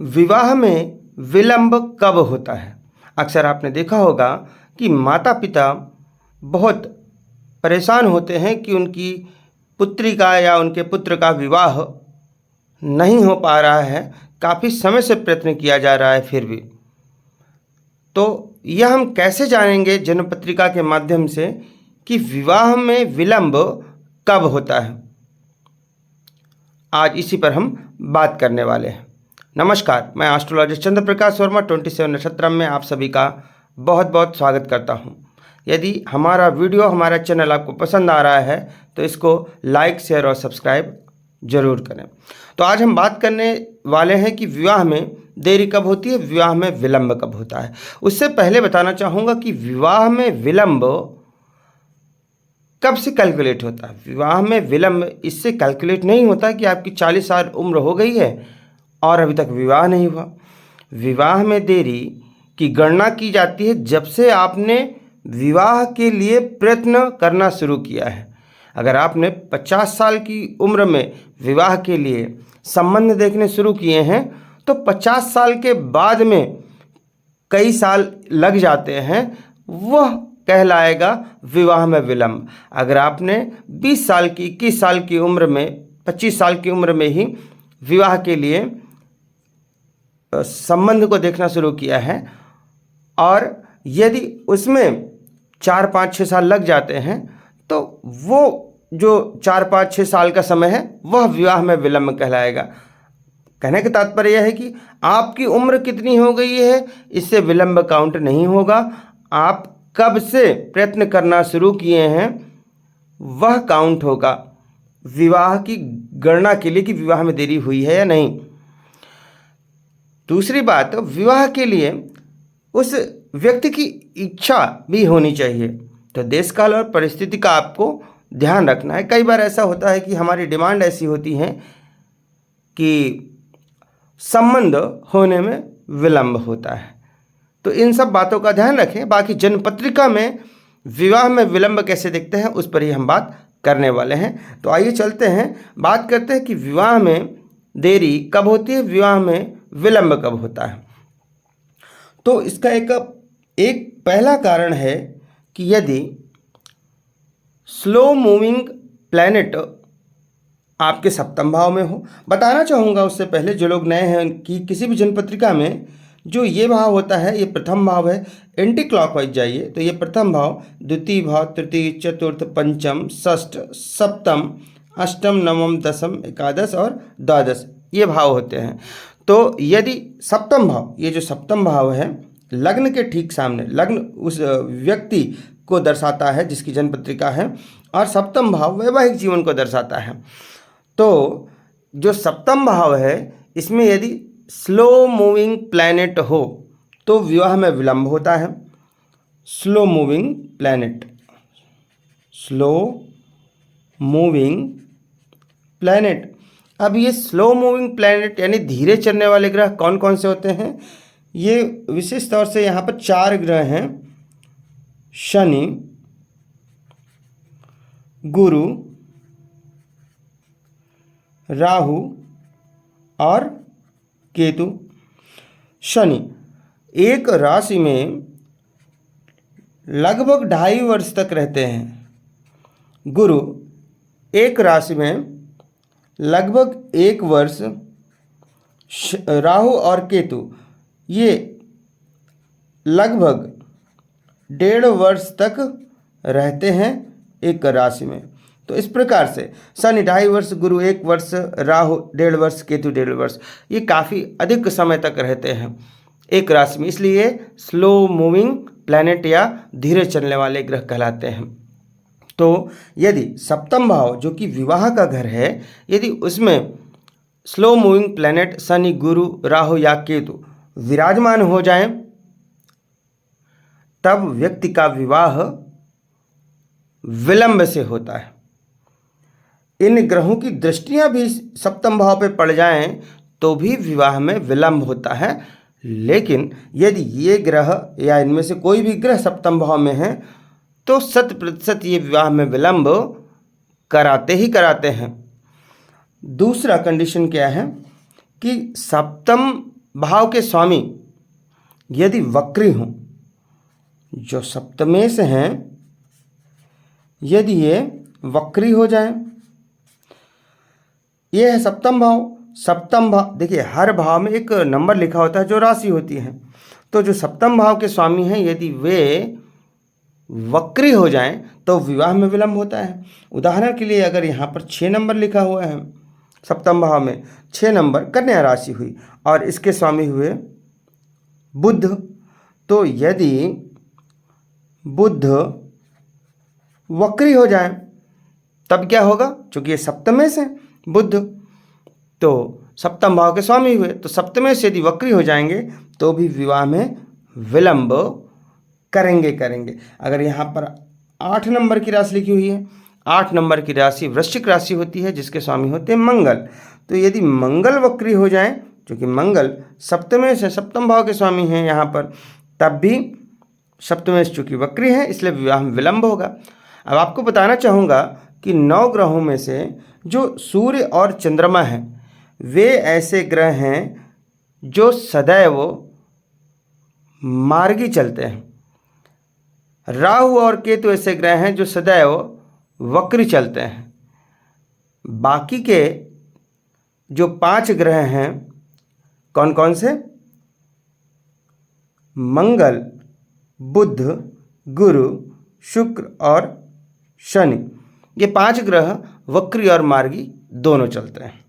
विवाह में विलंब कब होता है? अक्सर आपने देखा होगा कि माता पिता बहुत परेशान होते हैं कि उनकी पुत्री का या उनके पुत्र का विवाह नहीं हो पा रहा है, काफ़ी समय से प्रयत्न किया जा रहा है फिर भी। तो यह हम कैसे जानेंगे जन्म पत्रिका के माध्यम से कि विवाह में विलंब कब होता है? आज इसी पर हम बात करने वाले हैं। नमस्कार, मैं एस्ट्रोलॉजिस्ट चंद्र प्रकाश वर्मा 27 नक्षत्रम में आप सभी का बहुत बहुत स्वागत करता हूं। यदि हमारा वीडियो, हमारा चैनल आपको पसंद आ रहा है तो इसको लाइक, शेयर और सब्सक्राइब जरूर करें। तो आज हम बात करने वाले हैं कि विवाह में देरी कब होती है, विवाह में विलंब कब होता है। उससे पहले बताना चाहूँगा कि विवाह में विलंब कब से कैलकुलेट होता है। विवाह में विलंब इससे कैलकुलेट नहीं होता कि आपकी 40 साल उम्र हो गई है और अभी तक विवाह नहीं हुआ। विवाह में देरी की गणना की जाती है जब से आपने विवाह के लिए प्रयत्न करना शुरू किया है। अगर आपने 50 साल की उम्र में विवाह के लिए संबंध देखने शुरू किए हैं तो 50 साल के बाद में कई साल लग जाते हैं, वह कहलाएगा विवाह में विलंब। अगर आपने 20 साल की, 21 साल की उम्र में, 25 साल की उम्र में ही विवाह के लिए संबंध को देखना शुरू किया है और यदि उसमें 4, 5, 6 साल लग जाते हैं तो वो जो 4, 5, 6 साल का समय है वह विवाह में विलंब कहलाएगा। कहने का तात्पर्य यह है कि आपकी उम्र कितनी हो गई है इससे विलंब काउंट नहीं होगा। आप कब से प्रयत्न करना शुरू किए हैं वह काउंट होगा विवाह की गणना के लिए कि विवाह में देरी हुई है या नहीं। दूसरी बात, विवाह के लिए उस व्यक्ति की इच्छा भी होनी चाहिए। तो देश काल और परिस्थिति का आपको ध्यान रखना है। कई बार ऐसा होता है कि हमारी डिमांड ऐसी होती है कि संबंध होने में विलंब होता है, तो इन सब बातों का ध्यान रखें। बाकी जन्म पत्रिका में विवाह में विलंब कैसे दिखते हैं उस पर ही हम बात करने वाले हैं। तो आइए चलते हैं, बात करते हैं कि विवाह में देरी कब होती है, विवाह में विलंब कब होता है। तो इसका एक पहला कारण है कि यदि स्लो मूविंग प्लैनेट आपके सप्तम भाव में हो। बताना चाहूँगा उससे पहले जो लोग नए हैं कि किसी भी जन्म पत्रिका में जो ये भाव होता है, ये प्रथम भाव है। एंटी क्लॉकवाइज जाइए तो ये प्रथम भाव, द्वितीय भाव, तृतीय, चतुर्थ, पंचम, षष्ठ, सप्तम, अष्टम, नवम, दसम, एकादश और द्वादश ये भाव होते हैं। तो यदि सप्तम भाव, ये जो सप्तम भाव है लग्न के ठीक सामने, लग्न उस व्यक्ति को दर्शाता है जिसकी जन्म पत्रिका है, और सप्तम भाव वैवाहिक जीवन को दर्शाता है। तो जो सप्तम भाव है इसमें यदि स्लो मूविंग प्लैनेट हो तो विवाह में विलंब होता है। Slow moving planet, slow moving planet. अब ये स्लो मूविंग प्लैनेट यानी धीरे चलने वाले ग्रह कौन कौन से होते हैं? ये विशेष तौर से यहाँ पर 4 ग्रह हैं: शनि, गुरु, राहु और केतु। शनि एक राशि में लगभग 2.5 वर्ष तक रहते हैं। गुरु एक राशि में लगभग 1 वर्ष। राहु और केतु ये लगभग 1.5 वर्ष तक रहते हैं एक राशि में। तो इस प्रकार से शनि 2.5 वर्ष, गुरु 1 वर्ष, राहु 1.5 वर्ष, केतु 1.5 वर्ष, ये काफ़ी अधिक समय तक रहते हैं एक राशि में, इसलिए स्लो मूविंग प्लैनेट या धीरे चलने वाले ग्रह कहलाते हैं। तो यदि सप्तम भाव जो कि विवाह का घर है, यदि उसमें स्लो मूविंग प्लैनेट शनि, गुरु, राहु या केतु विराजमान हो जाएं, तब व्यक्ति का विवाह विलंब से होता है। इन ग्रहों की दृष्टियां भी सप्तम भाव पे पड़ जाएं तो भी विवाह में विलंब होता है। लेकिन यदि ये ग्रह या इनमें से कोई भी ग्रह सप्तम भाव में है तो 100% ये विवाह में विलंब कराते ही कराते हैं। दूसरा कंडीशन क्या है कि सप्तम भाव के स्वामी यदि वक्री हों, जो सप्तमेश हैं यदि ये वक्री हो जाएं, ये है सप्तम भाव। सप्तम भाव देखिए, हर भाव में एक नंबर लिखा होता है जो राशि होती है। तो जो सप्तम भाव के स्वामी हैं यदि वे वक्री हो जाएं तो विवाह में विलंब होता है। उदाहरण के लिए अगर यहाँ पर 6 नंबर लिखा हुआ है, सप्तम भाव में 6 नंबर कन्या राशि हुई और इसके स्वामी हुए बुध, तो यदि बुध वक्री हो जाए तब क्या होगा, चूंकि ये सप्तमेश है बुध, तो सप्तम भाव के स्वामी हुए, तो सप्तमेश यदि वक्री हो जाएंगे तो भी विवाह में विलंब करेंगे। अगर यहाँ पर 8 नंबर की राशि लिखी हुई है, 8 नंबर की राशि वृश्चिक राशि होती है जिसके स्वामी होते हैं मंगल, तो यदि मंगल वक्री हो जाएं, क्योंकि मंगल सप्तमेश है, सप्तम भाव के स्वामी हैं यहाँ पर, तब भी सप्तमेश चूँकि वक्री है इसलिए विवाह में विलंब होगा। अब आपको बताना चाहूँगा कि 9 ग्रहों में से जो सूर्य और चंद्रमा हैं वे ऐसे ग्रह हैं जो सदैव मार्गी चलते हैं। राहु और केतु ऐसे ग्रह हैं जो सदैव वक्री चलते हैं। बाकी के जो 5 ग्रह हैं कौन कौन से, मंगल, बुध, गुरु, शुक्र और शनि, ये 5 ग्रह वक्री और मार्गी दोनों चलते हैं।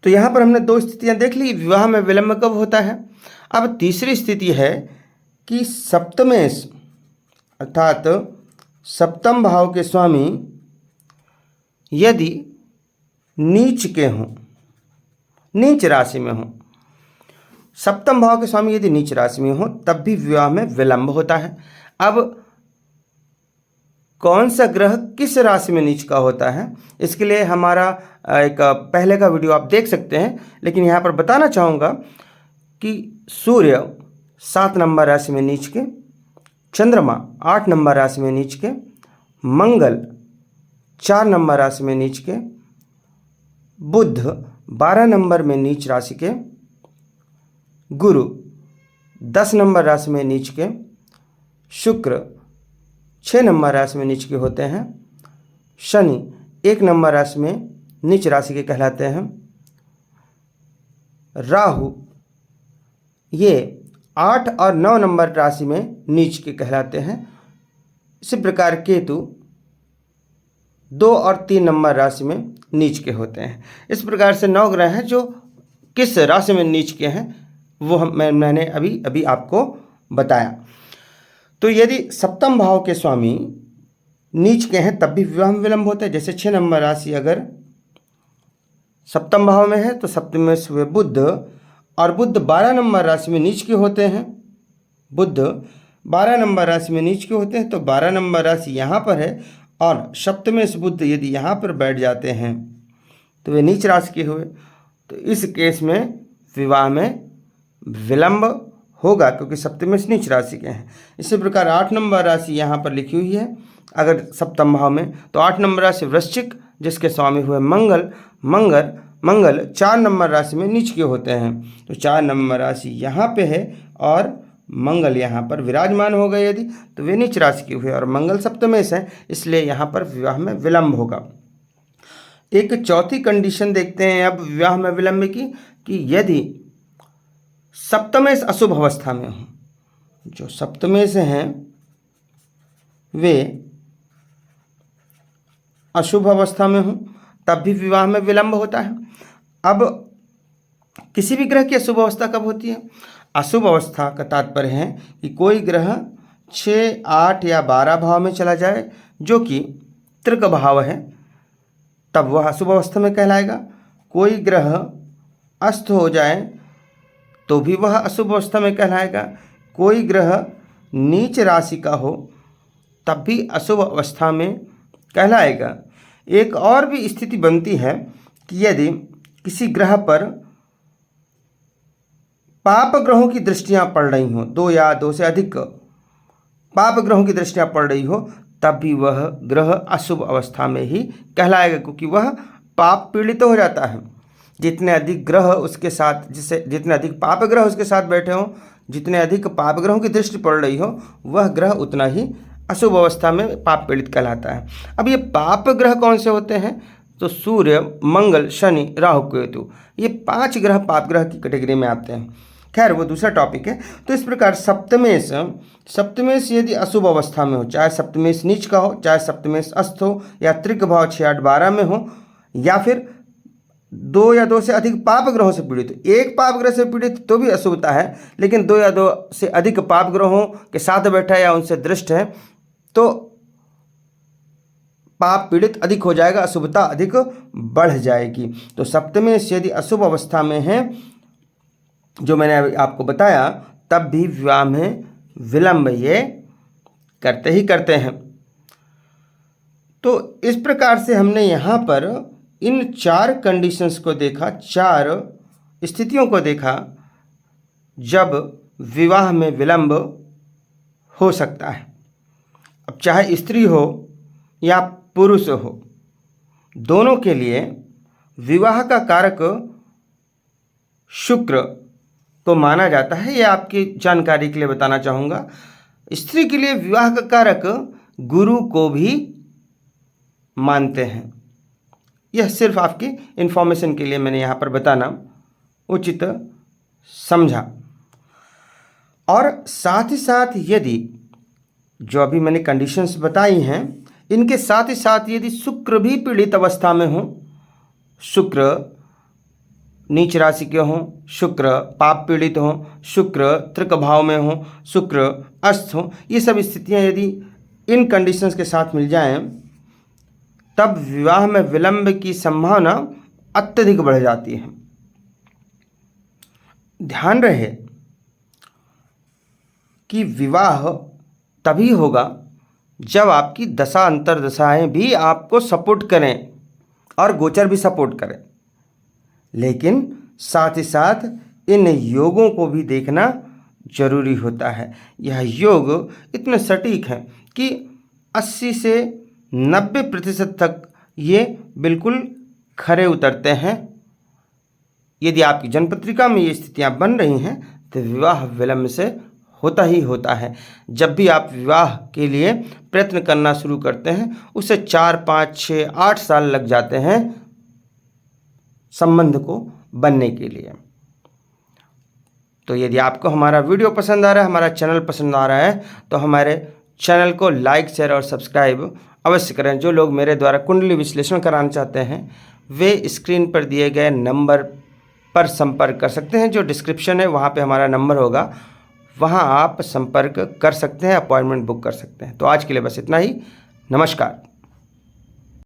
तो यहाँ पर हमने 2 स्थितियाँ देख ली, विवाह में विलंब कब होता है। अब तीसरी स्थिति है कि सप्तमेश अर्थात सप्तम भाव के स्वामी यदि नीच के हों, नीच राशि में हों, सप्तम भाव के स्वामी यदि नीच राशि में हों तब भी विवाह में विलंब होता है। अब कौन सा ग्रह किस राशि में नीच का होता है इसके लिए हमारा एक पहले का वीडियो आप देख सकते हैं, लेकिन यहाँ पर बताना चाहूँगा कि सूर्य 7 नंबर राशि में नीच के, चंद्रमा 8 नंबर राशि में नीच के, मंगल 4 नंबर राशि में नीच के, बुध 12 नंबर में नीच राशि के, गुरु 10 नंबर राशि में नीच के, शुक्र 6 नंबर राशि में नीच के होते हैं, शनि 1 नंबर राशि में नीच राशि के कहलाते हैं, राहु ये 8 और 9 नंबर राशि में नीच के कहलाते हैं। इसी प्रकार केतु 2 और 3 नंबर राशि में नीच के होते हैं। इस प्रकार से 9 ग्रह हैं जो किस राशि में नीच के हैं वो मैंने अभी आपको बताया। तो यदि सप्तम भाव के स्वामी नीच के हैं तब भी विवाह में विलंब होता है। जैसे 6 नंबर राशि अगर सप्तम भाव में है तो सप्तमेश हुए बुध, और बुध 12 नंबर राशि में नीच के होते हैं, बुध 12 नंबर राशि में नीच के होते हैं, तो 12 नंबर राशि यहाँ पर है और सप्तमेश बुध यदि यहाँ पर बैठ जाते हैं तो वे नीच राशि के हुए, तो इस केस में विवाह में विलंब होगा क्योंकि सप्तमेश नीच राशि के हैं। इसी प्रकार 8 नंबर राशि यहाँ पर लिखी हुई है अगर सप्तम भाव में, तो 8 नंबर राशि वृश्चिक जिसके स्वामी हुए मंगल 4 नंबर राशि में नीच के होते हैं, तो 4 नंबर राशि यहाँ पे है और मंगल यहाँ पर विराजमान हो गए यदि तो वे नीच राशि के हुए और मंगल सप्तमेश है, इसलिए यहाँ पर विवाह में विलंब होगा। एक चौथी कंडीशन देखते हैं अब विवाह में विलंब की, कि यदि सप्तमेश अशुभ अवस्था में हो, जो सप्तमेश हैं वे अशुभ अवस्था में हो तब भी विवाह में विलंब होता है। अब किसी भी ग्रह की अशुभ अवस्था कब होती है, अशुभ अवस्था का तात्पर्य है कि कोई ग्रह 6, 8 या 12 भाव में चला जाए जो कि त्रिक भाव है तब वह अशुभ अवस्था में कहलाएगा। कोई ग्रह अस्त हो जाए तो भी वह अशुभ अवस्था में कहलाएगा। कोई ग्रह नीच राशि का हो तब भी अशुभ अवस्था में कहलाएगा। एक और भी स्थिति बनती है कि यदि किसी ग्रह पर पाप ग्रहों की दृष्टियां पड़ रही हों, 2 या 2 से अधिक पाप ग्रहों की दृष्टियां पड़ रही हो तब भी वह ग्रह अशुभ अवस्था में ही कहलाएगा क्योंकि वह पाप पीड़ित हो जाता है। जितने अधिक ग्रह उसके साथ, जिससे जितने अधिक पाप ग्रह उसके साथ बैठे हों, जितने अधिक पाप ग्रहों की दृष्टि पड़ रही हो, वह ग्रह उतना ही अशुभ अवस्था में पाप पीड़ित कहलाता है। अब ये पाप ग्रह कौन से होते हैं? तो सूर्य, मंगल, शनि, राहु, केतु, ये 5 ग्रह पाप ग्रह की कैटेगरी में आते हैं। खैर वो दूसरा टॉपिक है। तो इस प्रकार सप्तमेश यदि अशुभ अवस्था में हो, चाहे सप्तमेश नीच का हो, चाहे सप्तमेश अस्त हो, या त्रिक भाव 6, 8, 12 में हो, या फिर 2 या 2 से अधिक पाप ग्रहों से पीड़ित हो। एक पाप ग्रह से पीड़ित तो भी अशुभता है, लेकिन 2 या 2 से अधिक पाप ग्रहों के साथ बैठा है या उनसे दृष्ट है तो पाप पीड़ित अधिक हो जाएगा, अशुभता अधिक बढ़ जाएगी। तो सप्तमेश यदि अशुभ अवस्था में है, जो मैंने अभी आपको बताया, तब भी विवाह में विलंब ये करते ही करते हैं। तो इस प्रकार से हमने यहाँ पर इन 4 कंडीशंस को देखा, 4 स्थितियों को देखा जब विवाह में विलंब हो सकता है। अब चाहे स्त्री हो या पुरुष हो, दोनों के लिए विवाह का कारक शुक्र को माना जाता है। यह आपकी जानकारी के लिए बताना चाहूँगा। स्त्री के लिए विवाह का कारक गुरु को भी मानते हैं। यह सिर्फ आपकी इन्फॉर्मेशन के लिए मैंने यहाँ पर बताना उचित समझा। और साथ ही साथ यदि जो अभी मैंने कंडीशंस बताई हैं, इनके साथ ही साथ यदि शुक्र भी पीड़ित अवस्था में हो, शुक्र नीच राशि के हों, शुक्र पाप पीड़ित हों, शुक्र त्रिक भाव में हों, शुक्र अस्त हों, ये सब स्थितियाँ यदि इन कंडीशंस के साथ मिल जाएं, तब विवाह में विलंब की संभावना अत्यधिक बढ़ जाती है। ध्यान रहे कि विवाह तभी होगा जब आपकी दशा अंतर्दशाएं भी आपको सपोर्ट करें और गोचर भी सपोर्ट करें, लेकिन साथ ही साथ इन योगों को भी देखना जरूरी होता है। यह योग इतने सटीक हैं कि 80 से 90% तक ये बिल्कुल खरे उतरते हैं। यदि आपकी जन्मपत्रिका में ये स्थितियां बन रही हैं तो विवाह विलंब से होता ही होता है। जब भी आप विवाह के लिए प्रयत्न करना शुरू करते हैं, उसे 4, 5, 6, 8 साल लग जाते हैं संबंध को बनने के लिए। तो यदि आपको हमारा वीडियो पसंद आ रहा है, हमारा चैनल पसंद आ रहा है, तो हमारे चैनल को लाइक, शेयर और सब्सक्राइब अवश्य करें। जो लोग मेरे द्वारा कुंडली विश्लेषण कराना चाहते हैं, वे स्क्रीन पर दिए गए नंबर पर संपर्क कर सकते हैं। जो डिस्क्रिप्शन है वहाँ पे हमारा नंबर होगा, वहाँ आप संपर्क कर सकते हैं, अपॉइंटमेंट बुक कर सकते हैं। तो आज के लिए बस इतना ही। नमस्कार।